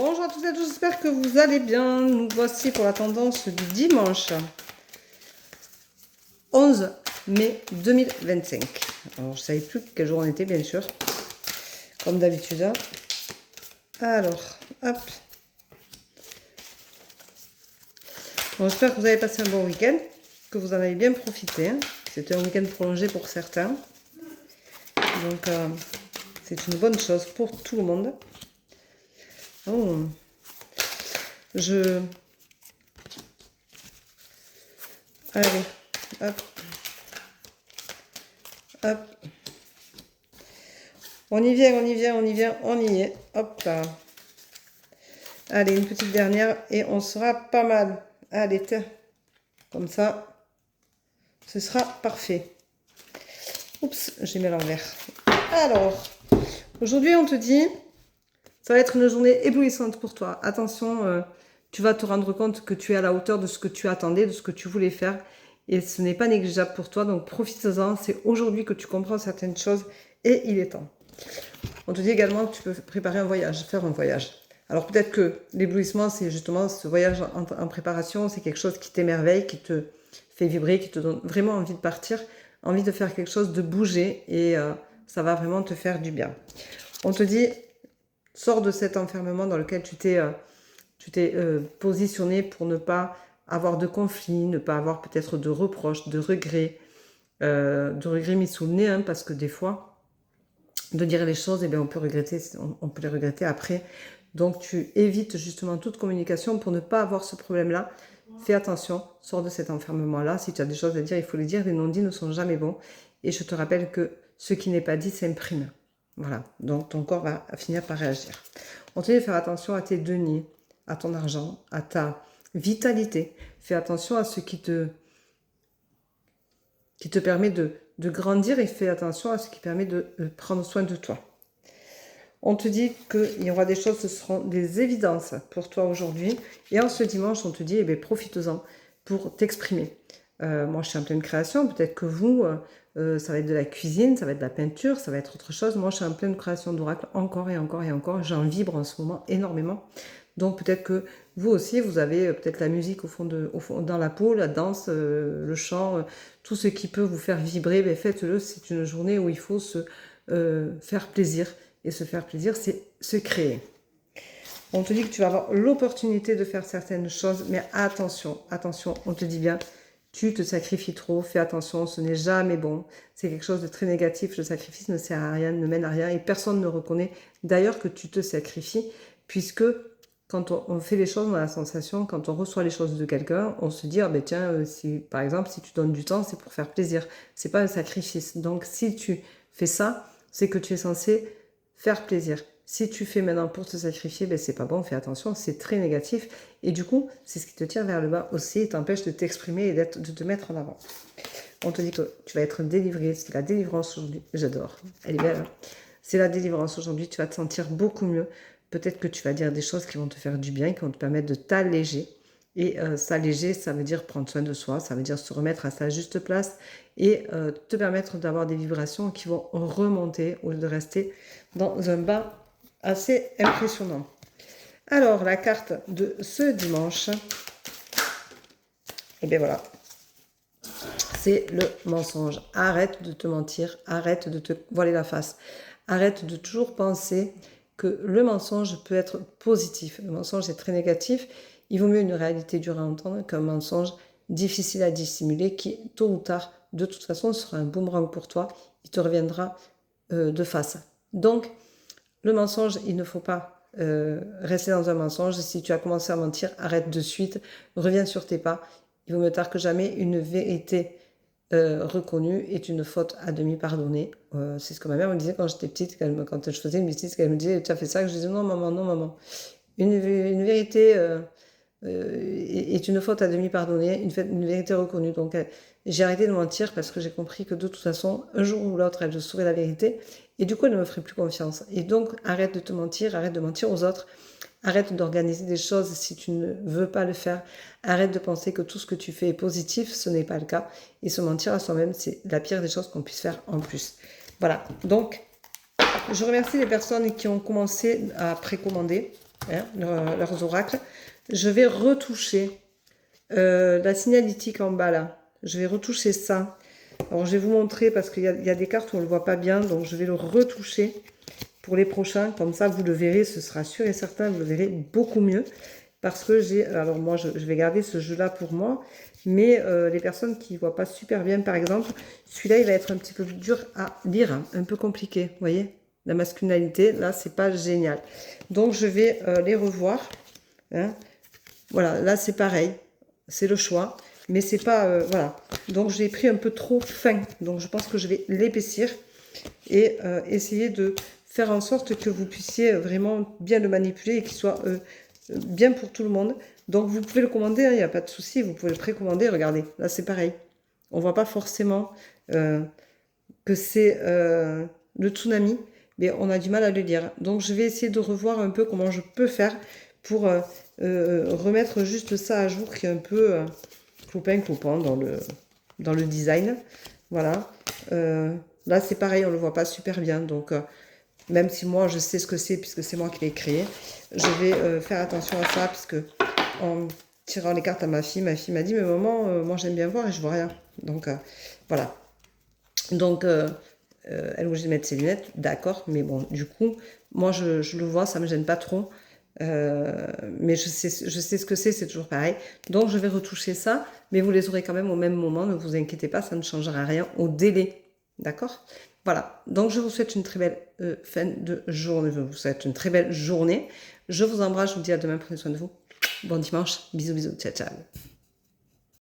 Bonjour à toutes et à tous, j'espère que vous allez bien. Nous voici pour la tendance du dimanche 11 mai 2025. Alors, je ne savais plus quel jour on était, bien sûr, comme d'habitude. Alors, hop. Bon, j'espère que vous avez passé un bon week-end, que vous en avez bien profité. Hein. C'était un week-end prolongé pour certains. Donc, c'est une bonne chose pour tout le monde. Oh. Allez, hop. Hop. On y vient, on y vient, on y vient, on y est. Hop là. Allez, une petite dernière et on sera pas mal. Allez, tiens. Comme ça, ce sera parfait. Oups, j'ai mis à l'envers. Alors, aujourd'hui, on te dit, ça va être une journée éblouissante pour toi. Attention, tu vas te rendre compte que tu es à la hauteur de ce que tu attendais, de ce que tu voulais faire. Et ce n'est pas négligeable pour toi, donc profite-en. C'est aujourd'hui que tu comprends certaines choses et il est temps. On te dit également que tu peux préparer un voyage, faire un voyage. Alors peut-être que l'éblouissement, c'est justement ce voyage en préparation, c'est quelque chose qui t'émerveille, qui te fait vibrer, qui te donne vraiment envie de partir, envie de faire quelque chose, de bouger, et ça va vraiment te faire du bien. On te dit, sors de cet enfermement dans lequel tu t'es positionné pour ne pas avoir de conflits, ne pas avoir peut-être de reproches, de regrets mis sous le nez, hein, parce que des fois, de dire les choses, eh bien, on peut les regretter après. Donc, tu évites justement toute communication pour ne pas avoir ce problème-là. Fais attention, sors de cet enfermement-là. Si tu as des choses à dire, il faut les dire. Les non-dits ne sont jamais bons. Et je te rappelle que ce qui n'est pas dit s'imprime. Voilà, donc ton corps va finir par réagir. On te dit de faire attention à tes deniers, à ton argent, à ta vitalité. Fais attention à ce qui te permet de grandir, et fais attention à ce qui permet de prendre soin de toi. On te dit qu'il y aura des choses, ce seront des évidences pour toi aujourd'hui. Et en ce dimanche, on te dit, eh bien, profite-en pour t'exprimer. Moi, je suis en pleine création. Peut-être que vous, ça va être de la cuisine, ça va être de la peinture, ça va être autre chose. Moi, je suis en pleine création d'oracle encore et encore et encore. J'en vibre en ce moment énormément. Donc, peut-être que vous aussi, vous avez peut-être la musique au fond, dans la peau, la danse, le chant, tout ce qui peut vous faire vibrer. Ben, faites-le. C'est une journée où il faut se faire plaisir. Et se faire plaisir, c'est se créer. On te dit que tu vas avoir l'opportunité de faire certaines choses, mais attention, attention, on te dit bien, tu te sacrifies trop, fais attention, ce n'est jamais bon. C'est quelque chose de très négatif, le sacrifice ne sert à rien, ne mène à rien, et personne ne reconnaît d'ailleurs que tu te sacrifies, puisque quand on fait les choses, on a la sensation, quand on reçoit les choses de quelqu'un, on se dit, ah ben tiens, par exemple, si tu donnes du temps, c'est pour faire plaisir. C'est pas un sacrifice. Donc si tu fais ça, c'est que tu es censé faire plaisir. Si tu fais maintenant pour te sacrifier, ben c'est pas bon, fais attention, c'est très négatif. Et du coup, c'est ce qui te tire vers le bas aussi et t'empêche de t'exprimer et de te mettre en avant. On te dit que tu vas être délivré, c'est la délivrance aujourd'hui. J'adore, elle est belle. Hein, c'est la délivrance aujourd'hui, tu vas te sentir beaucoup mieux. Peut-être que tu vas dire des choses qui vont te faire du bien, qui vont te permettre de t'alléger. Et s'alléger, ça veut dire prendre soin de soi, ça veut dire se remettre à sa juste place et te permettre d'avoir des vibrations qui vont remonter au lieu de rester dans un bas assez impressionnant. Alors, la carte de ce dimanche, et bien voilà, c'est le mensonge. Arrête de te mentir, arrête de te voiler la face, arrête de toujours penser que le mensonge peut être positif. Le mensonge est très négatif. Il vaut mieux une réalité dure à entendre qu'un mensonge difficile à dissimuler qui, tôt ou tard, de toute façon, sera un boomerang pour toi. Il te reviendra de face. Donc, le mensonge, il ne faut pas rester dans un mensonge. Si tu as commencé à mentir, arrête de suite, reviens sur tes pas. Il vaut mieux tard que jamais. Une vérité reconnue est une faute à demi pardonnée. C'est ce que ma mère me disait quand j'étais petite, quand je faisais une bêtise, qu'elle me disait, tu as fait ça, que je disais, non maman, non maman. Une vérité est une faute à demi pardonnée, une vérité reconnue. Donc j'ai arrêté de mentir parce que j'ai compris que de toute façon, un jour ou l'autre, elle saurait la vérité. Et du coup, elle ne me ferait plus confiance. Et donc, arrête de te mentir, arrête de mentir aux autres. Arrête d'organiser des choses si tu ne veux pas le faire. Arrête de penser que tout ce que tu fais est positif, ce n'est pas le cas. Et se mentir à soi-même, c'est la pire des choses qu'on puisse faire en plus. Voilà, donc je remercie les personnes qui ont commencé à précommander. hein, leurs oracles. Je vais retoucher la signalétique en bas là. Je vais retoucher ça. Alors je vais vous montrer parce qu'il y a des cartes où on ne le voit pas bien, donc je vais le retoucher pour les prochains. Comme ça, vous le verrez, ce sera sûr et certain, vous le verrez beaucoup mieux. Parce que j'ai... Alors moi, je vais garder ce jeu-là pour moi. Mais les personnes qui ne voient pas super bien, par exemple, celui-là, il va être un petit peu plus dur à lire, hein, un peu compliqué, vous voyez. La masculinité, là, c'est pas génial. Donc, je vais les revoir. Hein. Voilà, là, c'est pareil. C'est le choix. Mais c'est pas... voilà. Donc, j'ai pris un peu trop fin. Donc, je pense que je vais l'épaissir. Et essayer de faire en sorte que vous puissiez vraiment bien le manipuler et qu'il soit bien pour tout le monde. Donc, vous pouvez le commander, il n'y a pas de souci. Vous pouvez le précommander. Regardez, là, c'est pareil. On ne voit pas forcément que c'est le tsunami, mais on a du mal à le lire. Donc, je vais essayer de revoir un peu comment je peux faire pour remettre juste ça à jour qui est un peu clopin-clopin dans le design. Voilà. Là, c'est pareil, on ne le voit pas super bien. Donc, même si moi, je sais ce que c'est, puisque c'est moi qui l'ai créé, je vais faire attention à ça, puisque en tirant les cartes à ma fille m'a dit, mais maman, moi, j'aime bien voir et je vois rien. Donc, voilà. Donc, elle est obligée de mettre ses lunettes, d'accord, mais bon, du coup, moi, je le vois, ça ne me gêne pas trop. Mais je sais ce que c'est toujours pareil. Donc, je vais retoucher ça, mais vous les aurez quand même au même moment, ne vous inquiétez pas, ça ne changera rien au délai. D'accord? Voilà. Donc, je vous souhaite une très belle fin de journée. Je vous souhaite une très belle journée. Je vous embrasse, je vous dis à demain, prenez soin de vous. Bon dimanche. Bisous, bisous. Ciao, ciao.